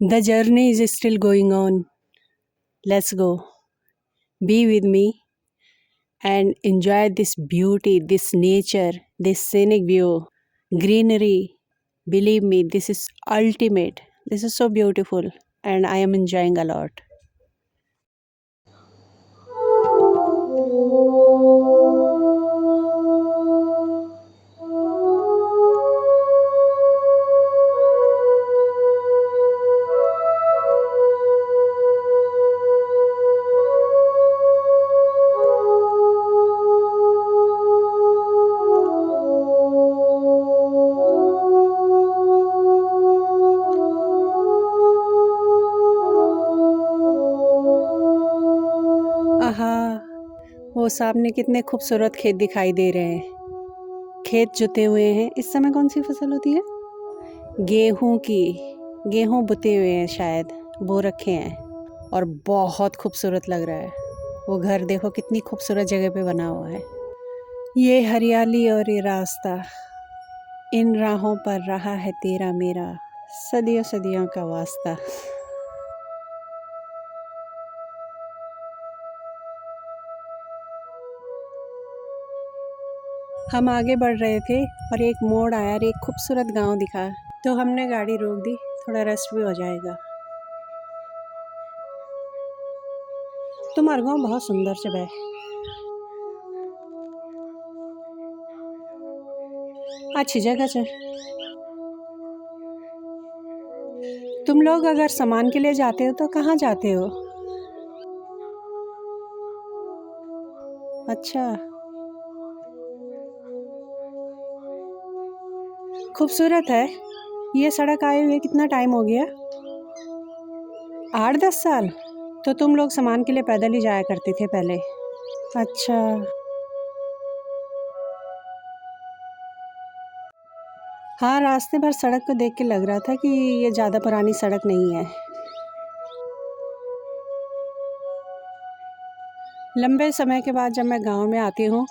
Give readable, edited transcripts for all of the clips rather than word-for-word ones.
The journey is still going on. Let's go. Be with me and enjoy this beauty, this nature, this scenic view, greenery. Believe me, this is ultimate. This is so beautiful and I am enjoying a lot. आहा, वो सामने कितने खूबसूरत खेत दिखाई दे रहे हैं। खेत जुते हुए हैं। इस समय कौन सी फसल होती है? गेहूं की। गेहूं बुते हुए हैं, शायद बो रखे हैं और बहुत खूबसूरत लग रहा है। वो घर देखो कितनी खूबसूरत जगह पे बना हुआ है। ये हरियाली और ये रास्ता, इन राहों पर रहा है तेरा मेरा सदियों सदियों का वास्ता। हम आगे बढ़ रहे थे और एक मोड़ आया और एक खूबसूरत गांव दिखा, तो हमने गाड़ी रोक दी, थोड़ा रेस्ट भी हो जाएगा। तुम्हारा गांव बहुत सुंदर से है। अच्छी जगह से। तुम लोग अगर सामान के लिए जाते हो तो कहाँ जाते हो? अच्छा, खूबसूरत है। ये सड़क आए हुए कितना टाइम हो गया? 8-10 साल। तो तुम लोग सामान के लिए पैदल ही जाया करते थे पहले? अच्छा। हाँ, रास्ते भर सड़क को देख के लग रहा था कि ये ज़्यादा पुरानी सड़क नहीं है। लंबे समय के बाद जब मैं गांव में आती हूँ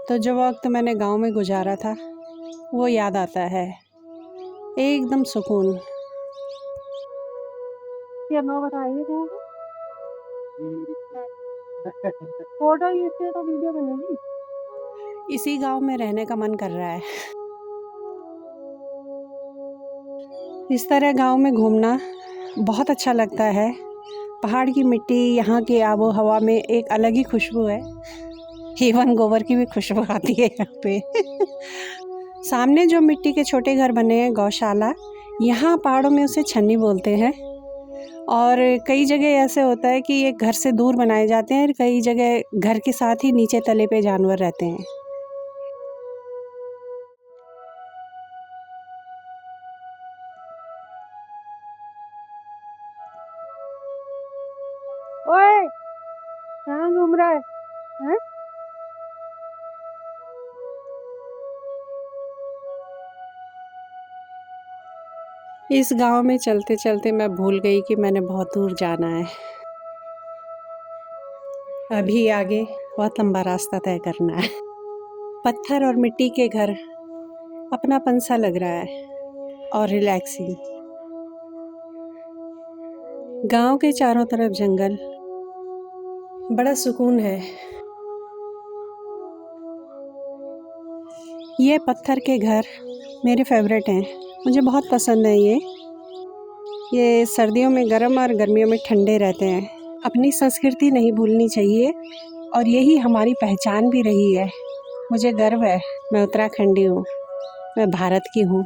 तो जो वक्त मैंने गांव में गुजारा था वो याद आता है। एकदम सुकून। फोटो इससे तो वीडियो बनेगी। इसी गांव में रहने का मन कर रहा है। इस तरह गांव में घूमना बहुत अच्छा लगता है। पहाड़ की मिट्टी, यहाँ की आबो हवा में एक अलग ही खुशबू है। इवन गोबर की भी खुशबू आती है यहाँ पे। सामने जो मिट्टी के छोटे घर बने हैं, गौशाला, यहाँ पहाड़ों में उसे छन्नी बोलते हैं। और कई जगह ऐसे होता है कि ये घर से दूर बनाए जाते हैं और कई जगह घर के साथ ही नीचे तले पे जानवर रहते हैं। ओए, कहाँ घूम रहा है? हैं? इस गांव में चलते चलते मैं भूल गई कि मैंने बहुत दूर जाना है। अभी आगे बहुत लंबा रास्ता तय करना है। पत्थर और मिट्टी के घर, अपनापन सा लग रहा है और रिलैक्सिंग। गांव के चारों तरफ जंगल, बड़ा सुकून है। ये पत्थर के घर मेरे फेवरेट हैं, मुझे बहुत पसंद है। ये सर्दियों में गर्म और गर्मियों में ठंडे रहते हैं। अपनी संस्कृति नहीं भूलनी चाहिए और यही हमारी पहचान भी रही है। मुझे गर्व है, मैं उत्तराखंडी हूँ, मैं भारत की हूँ।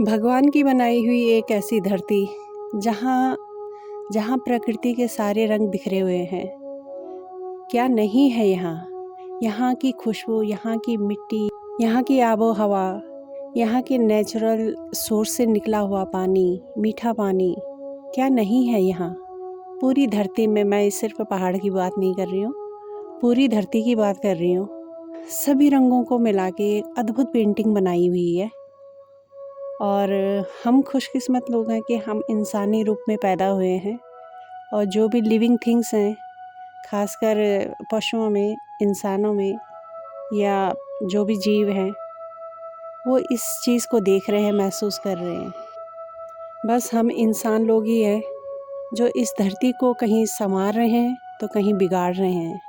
भगवान की बनाई हुई एक ऐसी धरती जहाँ जहाँ प्रकृति के सारे रंग बिखरे हुए हैं। क्या नहीं है यहाँ? यहाँ की खुशबू, यहाँ की मिट्टी, यहाँ की आबो हवा, यहाँ के नेचुरल सोर्स से निकला हुआ पानी, मीठा पानी, क्या नहीं है यहाँ? पूरी धरती में, मैं सिर्फ पहाड़ की बात नहीं कर रही हूँ, पूरी धरती की बात कर रही हूँ। सभी रंगों को मिला के एक अद्भुत पेंटिंग बनाई हुई है। और हम खुशकिस्मत लोग हैं कि हम इंसानी रूप में पैदा हुए हैं, और जो भी लिविंग थिंग्स हैं, खासकर पशुओं में, इंसानों में, या जो भी जीव हैं, वो इस चीज़ को देख रहे हैं, महसूस कर रहे हैं। बस हम इंसान लोग ही हैं जो इस धरती को कहीं संवार रहे हैं तो कहीं बिगाड़ रहे हैं।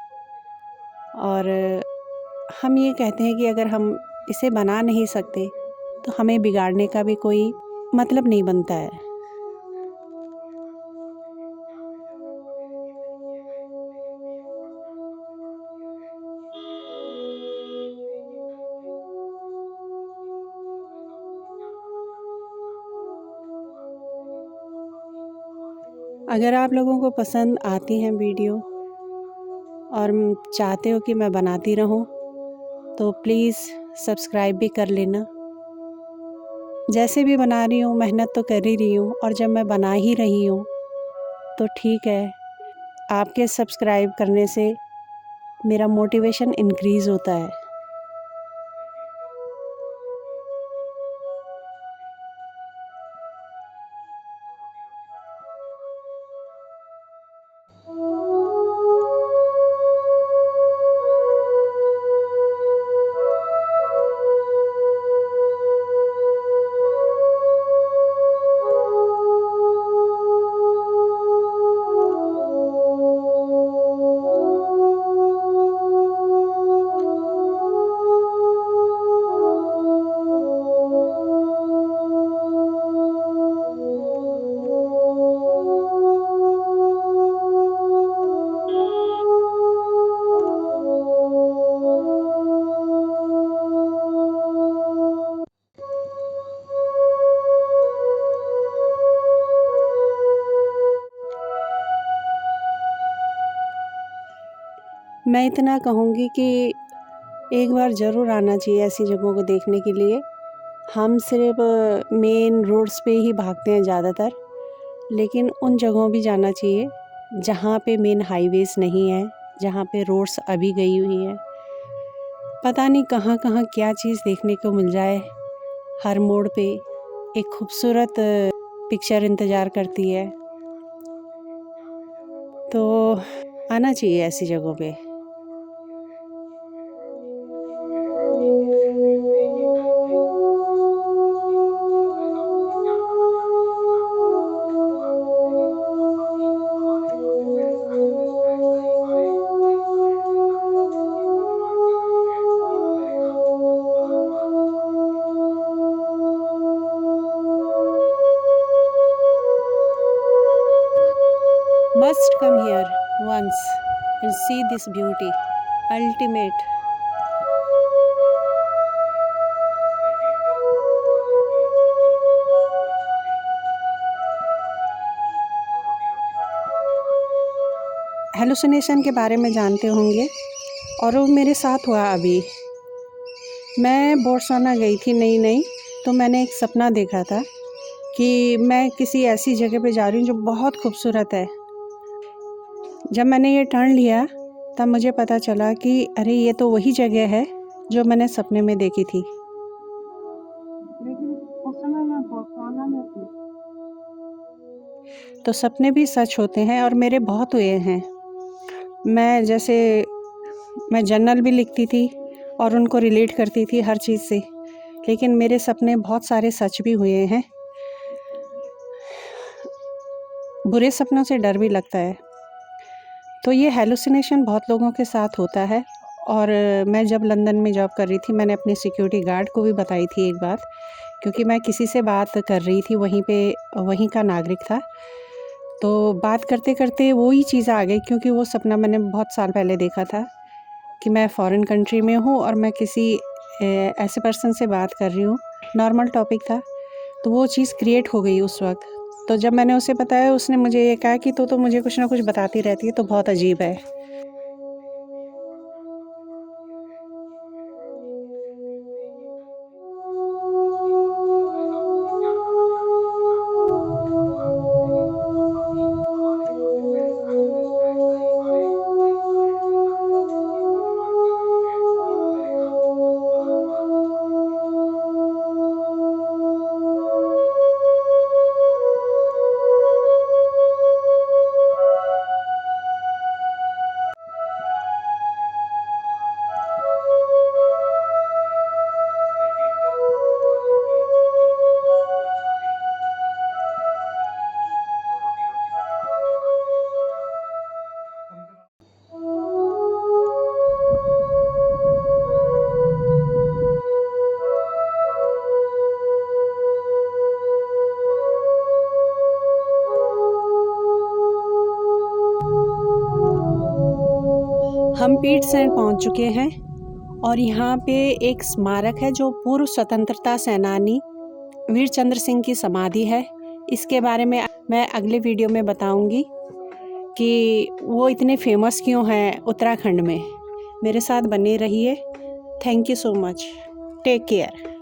और हम ये कहते हैं कि अगर हम इसे बना नहीं सकते तो हमें बिगाड़ने का भी कोई मतलब नहीं बनता है। अगर आप लोगों को पसंद आती हैं वीडियो और चाहते हो कि मैं बनाती रहूं, तो प्लीज़ सब्सक्राइब भी कर लेना। जैसे भी बना रही हूँ, मेहनत तो कर ही रही हूँ, और जब मैं बना ही रही हूँ तो ठीक है, आपके सब्सक्राइब करने से मेरा मोटिवेशन इंक्रीज़ होता है। मैं इतना कहूँगी कि एक बार ज़रूर आना चाहिए ऐसी जगहों को देखने के लिए। हम सिर्फ मेन रोड्स पे ही भागते हैं ज़्यादातर, लेकिन उन जगहों भी जाना चाहिए जहाँ पे मेन हाईवेज़ नहीं है, जहाँ पे रोड्स अभी गई हुई हैं। पता नहीं कहाँ कहाँ क्या चीज़ देखने को मिल जाए। हर मोड़ पे एक खूबसूरत पिक्चर इंतज़ार करती है, तो आना चाहिए ऐसी जगहों पे। Must come here once and see this beauty. Ultimate. Hallucination के बारे में जानते होंगे, और वो मेरे साथ हुआ अभी। मैं बोट्सवाना गई थी नई, तो मैंने एक सपना देखा था कि मैं किसी ऐसी जगह पे जा रही हूँ जो बहुत खूबसूरत है। जब मैंने ये टर्न लिया तब मुझे पता चला कि अरे ये तो वही जगह है जो मैंने सपने में देखी थी। लेकिन उस समय मैं बोट्सवाना में थी। तो सपने भी सच होते हैं, और मेरे बहुत हुए हैं। मैं जर्नल भी लिखती थी और उनको रिलेट करती थी हर चीज़ से, लेकिन मेरे सपने बहुत सारे सच भी हुए हैं। बुरे सपनों से डर भी लगता है। तो ये हेलुसिनेशन बहुत लोगों के साथ होता है। और मैं जब लंदन में जॉब कर रही थी, मैंने अपने सिक्योरिटी गार्ड को भी बताई थी एक बात, क्योंकि मैं किसी से बात कर रही थी, वहीं का नागरिक था। तो बात करते करते वही चीज़ आ गई, क्योंकि वो सपना मैंने बहुत साल पहले देखा था कि मैं फ़ॉरेन कंट्री में हूँ और मैं किसी ऐसे पर्सन से बात कर रही हूँ। नॉर्मल टॉपिक था, तो वो चीज़ क्रिएट हो गई उस वक्त। तो जब मैंने उसे बताया, उसने मुझे ये कहा कि तो मुझे कुछ ना कुछ बताती रहती है, तो बहुत अजीब है। हम पीठ सैन पहुंच चुके हैं और यहाँ पे एक स्मारक है जो पूर्व स्वतंत्रता सेनानी वीर चंद्र सिंह की समाधि है। इसके बारे में मैं अगले वीडियो में बताऊंगी कि वो इतने फेमस क्यों हैं उत्तराखंड में। मेरे साथ बने रहिए। Thank you so much. Take care.